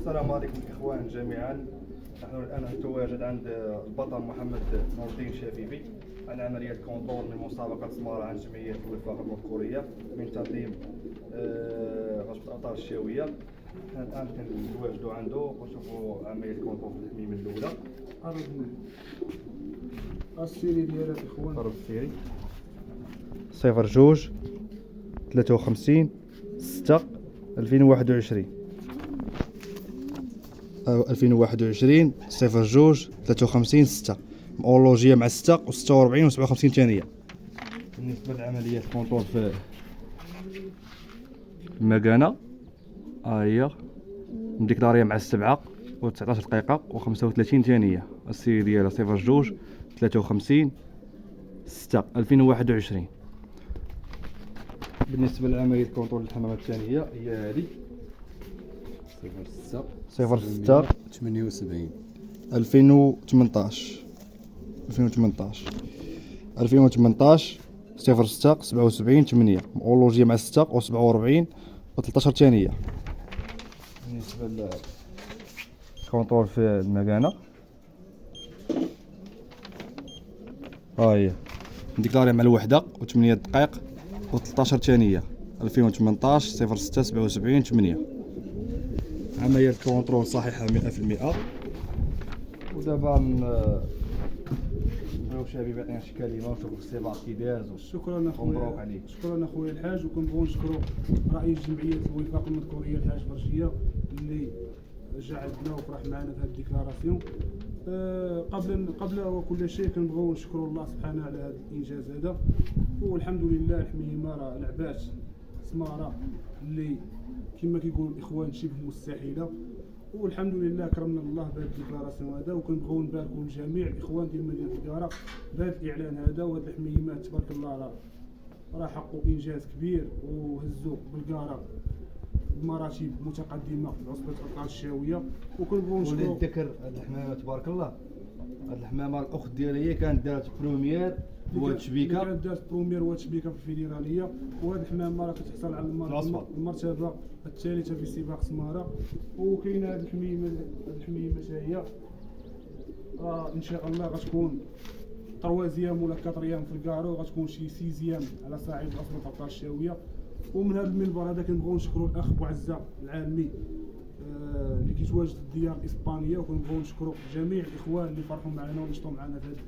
السلام عليكم اخوان جميعا. نحن الان نتواجد عند البطل محمد نور الدين شفيفي عن عمليه كونترول من مسابقه سماره عن جمعيه الوفاق المذكوريه من تنظيم غرفه الاطار الشاويه. نحن الان كنتواجدوا عنده ونشوفوا عمليه كونترول في التحميمه الاولى. عرضنا السيري ديالها اخوان. عرض السيري 02 53 6 2021 2021 02 53 6 مؤولوجيه مع 6 و46 و57 ثانيه. بالنسبه لعمليه الكونتور في المكانه هي مديكلاريه مع 7 و19 دقيقه و35 ثانيه. السيري ديالها 02 53 6 2021. بالنسبه لعمليه الكونترول الحمامه الثانيه هي هذه 06 78 2018 06 77 8 مؤولوجيه مع 6 و47 و13 ثانيه. بالنسبه للكونترول في المكانه ها هي ديكلاري مع الوحده و8 دقائق و13 ثانيه 2018 06 77 8. عمليه الكونترول صحيحه 100%. ودابا نبغيو شباب يعطينا شي كلمه ونشوفوا السباق كي داز. شكرا مبروك اخويا، عليك. شكرا اخويا الحاج، وكنبغيو نشكروا رئيس جمعيه الوفاق المذكوريه الحاج برشيه اللي جعلنا وفرح معنا في هذه الديكلاراسيون. قبل وكل شيء كنبغيو نشكروا الله سبحانه على هذا الانجاز هذا، والحمد لله الحميمه راه لعبات سماره اللي كما كيقولوا الاخوان شبه مستحيله، والحمد لله كرمنا الله بهذا الديكلاراسيون هذا. وكنبغيو نباركوا لجميع الاخوان ديال مدينه القاهره بهذا الاعلان هذا. وهذه الحميمات تبارك الله راه حققوا انجاز كبير وهزوا بالقاره بمراتب متقدمه في عصبه الاطار الشاويه. وكنبغيو نشكروا وللذكر هاد الحمامه تبارك الله، هاد الحمامه الاخت ديالها هي كانت دارت بروميير وتشبيكه، كانت دارت بروميير وتشبيكه في الفيدراليه. وهذه الحمامه راه كتحصل على المرتبه الثالثه في سباق سماره. وكاينه هذه الحميمه حتى هي ان شاء الله غتكون طروازيام ولا كاتريام في الكارو، وغتكون شي سيزيام على صعيد اصل الابطال الشاويه. ومن هذا المنبر هذا كنبغيو نشكروا الاخ بوعزه العالمي اللي كيتواجد في الديار الاسبانيه. وكنبغيو نشكروا جميع الاخوان اللي فرحوا معنا ونشطوا معنا في هذا